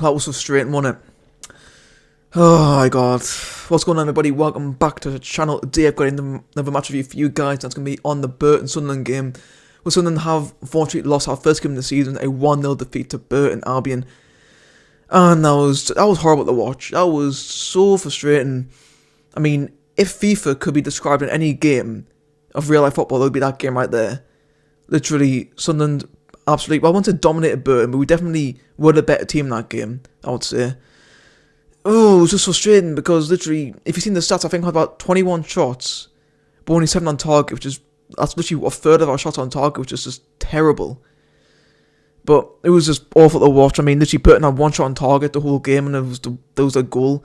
That was frustrating, wasn't it? Oh my god. What's going on, everybody? Welcome back to the channel. Today I've got another match review for you guys. That's going to be on the Burton Sunderland game. Well, Sunderland have unfortunately lost our first game of the season, a 1-0 defeat to Burton Albion. And that was horrible to watch. That was so frustrating. I mean, if FIFA could be described in any game of real life football, it would be that game right there. Literally, Sunderland absolutely, well, I wouldn't say dominated Burton, but we definitely were the better team in that game, I would say. Oh, it was just frustrating because literally, if you've seen the stats, I think we had about 21 shots, but only 7 on target, that's literally a third of our shots on target, which is just terrible. But it was just awful to watch. I mean, literally Burton had 1 shot on target the whole game, and there was a goal.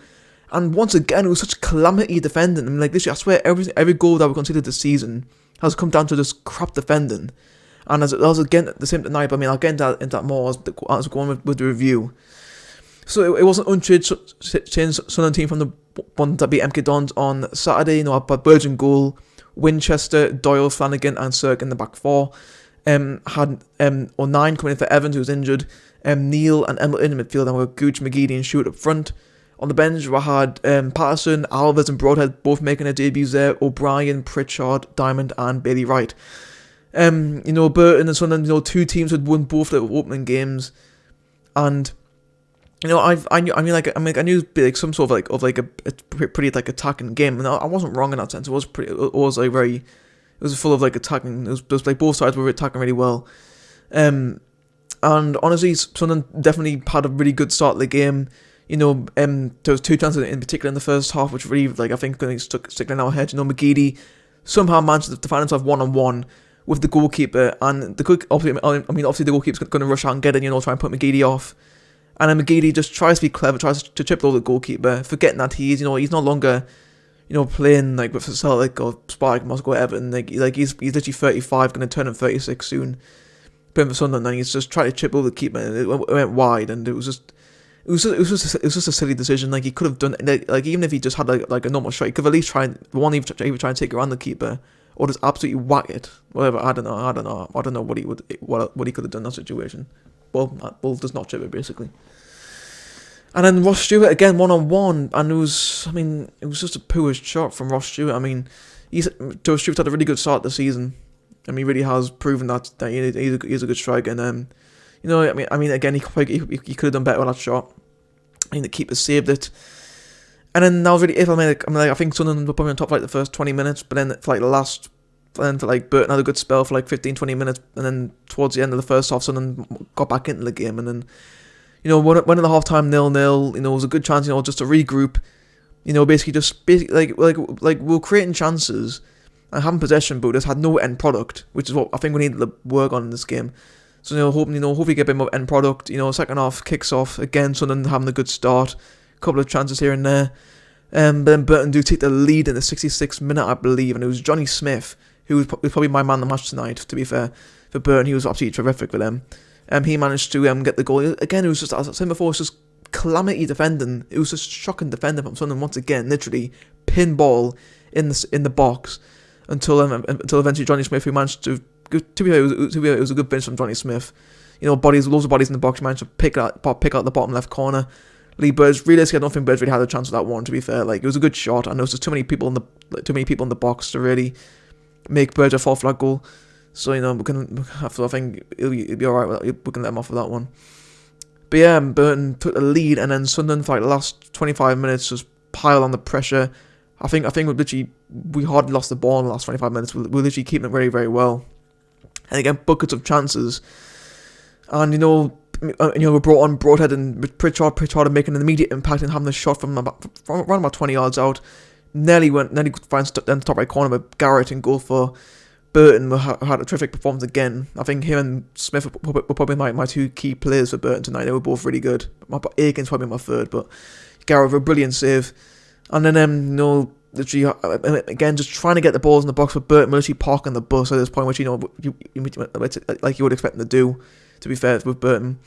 And once again, it was such calamity defending. I mean, like, literally, I swear, every goal that we conceded this season has come down to just crap defending. And as again the same tonight, but I mean, I'll get into that more as I go on with the review. So it wasn't unchanged Sunderland team from the one that beat MK Dons on Saturday. You know, I had Burge in goal, Winchester, Doyle, Flanagan, and Cirque in the back four. Had O'Nine coming in for Evans, who was injured. Neil and Emmett in the midfield, and with Gooch, McGeady, and Stewart up front. On the bench, we had Patterson, Alves, and Broadhead both making their debuts there. O'Brien, Pritchard, Diamond, and Bailey Wright. You know, Burton and Sunderland, you know, two teams had won both their opening games, and you know, I knew it'd be like some sort of a pretty like attacking game, and I wasn't wrong in that sense. It was full of like attacking. It was like both sides were attacking really well, and honestly, Sunderland definitely had a really good start of the game. You know, there was 2 chances in particular in the first half, which really, like, I think going to stick in our head. You know, McGeady somehow managed to find himself 1-on-1 with the goalkeeper, and obviously the goalkeeper's going to rush out and get it, you know, try and put McGeady off. And then McGeady just tries to be clever, tries to chip over the goalkeeper, forgetting that he's no longer, you know, playing like with Celtic or Spartak Moscow or Everton. Like he's literally 35, going to turn him 36 soon. Playing for Sunderland, and he's just trying to chip over the keeper, and it went wide, and it was just a silly decision. Like, he could have done, like even if he just had like a normal shot, he could have at least tried even try and take around the keeper, or just absolutely whack it. Whatever, I don't know what he could have done in that situation. Well, does not chip it basically. And then Ross Stewart again 1-on-1, and it was just a poor shot from Ross Stewart. I mean, Ross Stewart had a really good start to the season. I mean, he really has proven that he's a good striker, and you know, I mean, again, he could have done better on that shot. I mean, the keeper saved it. And then that was really it. I think Sunderland were probably on top for like the first 20 minutes, but then for Burton had a good spell for like 15-20 minutes, and then towards the end of the first half, Sunderland got back into the game, and then, you know, went in the half time 0-0. You know, it was a good chance, you know, just to regroup. You know, basically like we were creating chances and having possession, but just had no end product, which is what I think we needed to work on in this game. So, you know, hopefully get a bit more end product. You know, second half kicks off again, Sunderland having a good start, a couple of chances here and there. But then Burton do take the lead in the 66th minute, I believe, and it was Jonny Smith who was probably my man of the match tonight. To be fair, for Burton, he was absolutely terrific for them. He managed to get the goal. Again, it was just, as I said before, it was just calamity defending. It was just shocking defending from Sunderland once again. Literally pinball in the box until eventually Jonny Smith, who managed to. To be fair, it was a good finish from Jonny Smith. You know, loads of bodies in the box. He managed to pick out the bottom left corner. Lee Burge, realistically, I don't think Burge really had a chance with that one. To be fair, like, it was a good shot, and there was just too many people in the box to really make Burge a fall for that goal. So, you know, I think he'll be alright. We can let him off with that one. But yeah, Burton took the lead, and then Sunderland for like the last 25 minutes just piled on the pressure. I think we hardly lost the ball in the last 25 minutes. We literally keeping it very, very well. And again, buckets of chances. And, you know, we brought on Broadhead and Pritchard are making an immediate impact and having the shot from around about 20 yards out. Nearly finds the top right corner with Garratt in goal for Burton. Had a terrific performance again. I think him and Smith were probably my 2 key players for Burton tonight. They were both really good. Aiken's probably my 3rd, but Garratt with a brilliant save. And then, you know, literally, again, just trying to get the balls in the box for Burton, literally parking the bus at this point, which, you know, like you would expect them to do, to be fair, with Burton.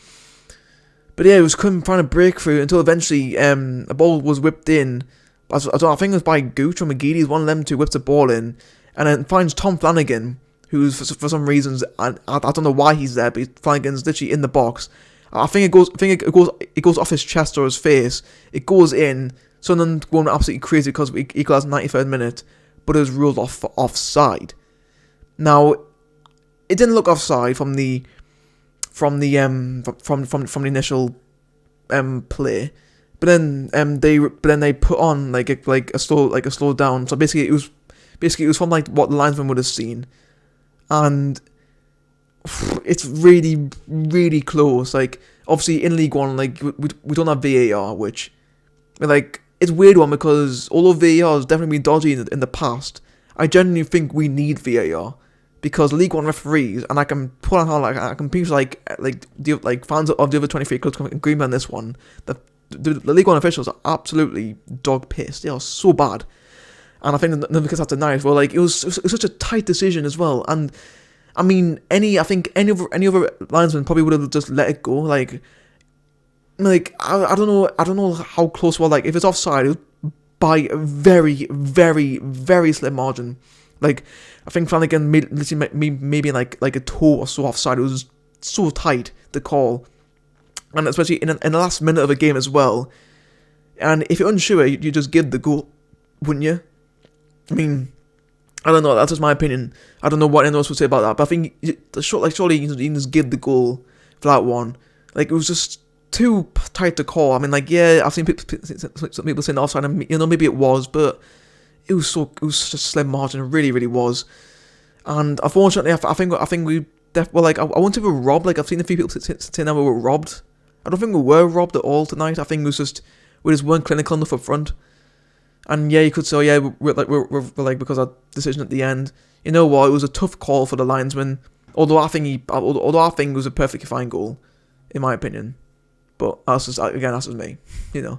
But yeah, it was trying to break through until eventually a ball was whipped in. I think it was by Gooch or McGeady, one of them two whips the ball in, and then finds Tom Flanagan, who's for some reasons, I don't know why he's there, but Flanagan's literally in the box, I think it goes off his chest or his face. It goes in. Sunderland going absolutely crazy because we equalised 93rd minute, but it was ruled off for offside. Now, it didn't look offside from the initial play, but then they put on like a slow down. So basically it was from like what the linesman would have seen, and it's really, really close. Like, obviously in League One, like we don't have VAR, which, like, it's a weird one because although VAR has definitely been dodgy in the past, I genuinely think we need VAR because League One referees, and I can put on how I can people like fans of the other 23 clubs can agree on this one. The League One officials are absolutely dog pissed. They are so bad, and I think that because that's tonight, well, like it was such a tight decision as well, and I mean, any other linesman probably would have just let it go. Like I don't know how close. Well, like if it's offside, it was by a very, very, very slim margin. Like I think Flanagan maybe like a toe or so offside. It was so tight, the call, and especially in the last minute of a game as well. And if you're unsure, you just give the goal, wouldn't you? I mean, I don't know. That's just my opinion. I don't know what anyone else would say about that. But I think surely you can just give the goal for that one. Like it was just too tight to call. I mean, like, yeah, I've seen some people saying offside, and maybe it was, but it was such a slim margin. It really, really was. And unfortunately, I think we I won't say we were robbed. Like I've seen a few people saying that we were robbed. I don't think we were robbed at all tonight. I think we just weren't clinical enough up front. And yeah, you could say, oh, yeah, we're like because of our decision at the end. You know what? It was a tough call for the linesman. Although I think it was a perfectly fine goal, in my opinion. But that's just me, you know.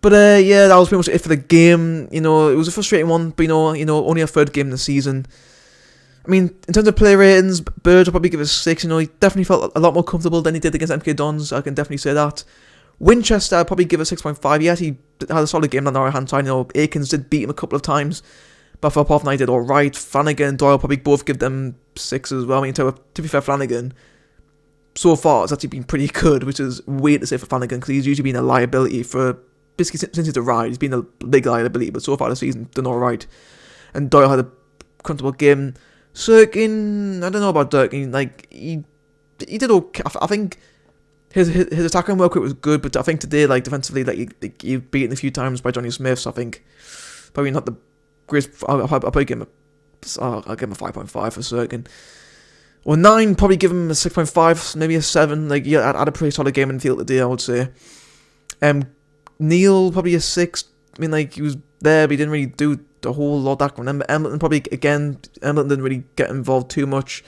But yeah, that was pretty much it for the game. You know, it was a frustrating one, but you know, only our third game in the season. I mean, in terms of play ratings, Burge will probably give us 6. You know, he definitely felt a lot more comfortable than he did against MK Dons. I can definitely say that. Winchester I'll probably give a 6.5. Yes, he had a solid game on the right hand side. You know, Aikens did beat him a couple of times, but for apart from that, he did all right. Flanagan and Doyle probably both give them 6 as well. I mean, to be fair, Flanagan so far has actually been pretty good, which is weird to say for Flanagan because he's usually been a liability for basically since he's arrived. He's been a big liability, but so far this season done all right. And Doyle had a comfortable game. Sirkin, I don't know about Durkin. Like he did okay. I think his attacking work rate was good, but I think today, like defensively, like you beaten a few times by Jonny Smith. So I think probably not the greatest. I'll probably give him I'll give him a 5.5 for Sirkin. Or 9, probably give him a 6.5, maybe a 7. Like yeah, I had a pretty solid game in the field today, I would say. Neil probably a 6. I mean, like he was there, but he didn't really do the whole lot that. Remember, Embleton probably Embleton didn't really get involved too much.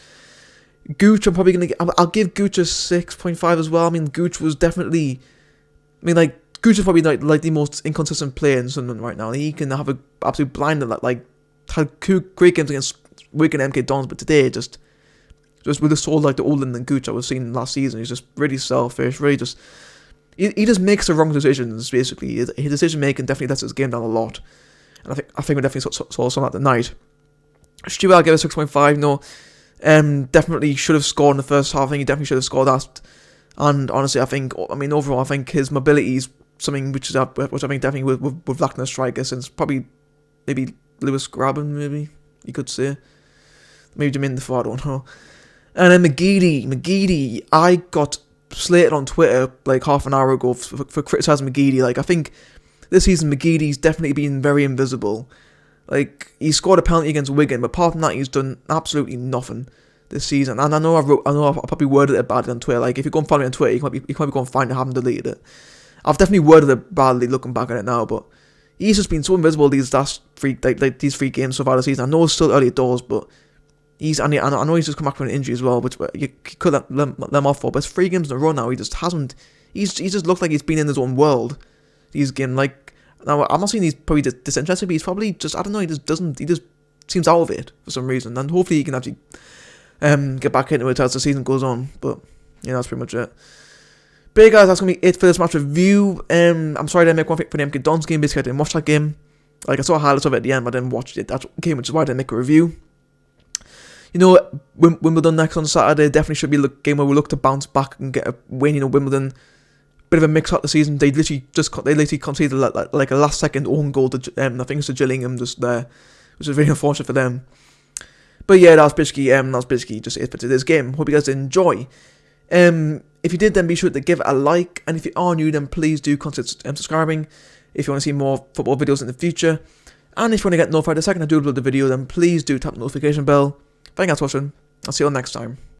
Gooch, I'm probably I'll give Gooch a 6.5 as well. I mean, Gooch was definitely. I mean, like Gooch is probably like the most inconsistent player in Sunderland right now. He can have a absolute blinder like had great games against Wigan and MK Dons, but today just with the soul like the older than Gooch I was seeing last season. He's just really selfish, really just. He just makes the wrong decisions, basically. His decision making definitely lets his game down a lot. And I think we definitely saw some of that tonight. Stewart, I'll give it a 6.5. No, definitely should have scored in the first half. I think he definitely should have scored that. And honestly, overall, I think his mobility is something which I think definitely we've lacked in a striker since probably maybe Lewis Graben, maybe you could say. Maybe Jermaine Defoe, I don't know. And then McGeady, I got slated on Twitter like half an hour ago for criticising McGeady. Like I think this season McGeady's definitely been very invisible. Like he scored a penalty against Wigan, but apart from that, he's done absolutely nothing this season. And I know I probably worded it badly on Twitter. Like if you go and follow me on Twitter, you might be going to find I haven't deleted it. I've definitely worded it badly looking back at it now, but he's just been so invisible these last these 3 games so far this season. I know it's still early doors, but I know he's just come back from an injury as well, which you could let them off for. But it's 3 games in a row now. He just hasn't. He's just looked like he's been in his own world. These games, like now, I'm not saying he's probably disinterested, but he's probably just, I don't know. He just doesn't. He just seems out of it for some reason, and hopefully he can actually get back into it as the season goes on. But yeah, that's pretty much it. But yeah, guys, that's gonna be it for this match review. I'm sorry I didn't make one for the MK Dons game. Basically, I didn't watch that game. Like I saw highlights of it at the end, but I didn't watch it that game, which is why I didn't make a review. You know, Wimbledon next on Saturday definitely should be a game where we look to bounce back and get a win. You know, Wimbledon, bit of a mix up the season. They literally conceded like a last second own goal to I think it's to Gillingham just there, which is really unfortunate for them. But yeah, that's basically just it for today's game. Hope you guys enjoy. If you did, then be sure to give it a like, and if you are new, then please do consider subscribing if you want to see more football videos in the future. And if you want to get notified the second I do upload the video, then please do tap the notification bell. Thank you guys for watching. I'll see you all next time.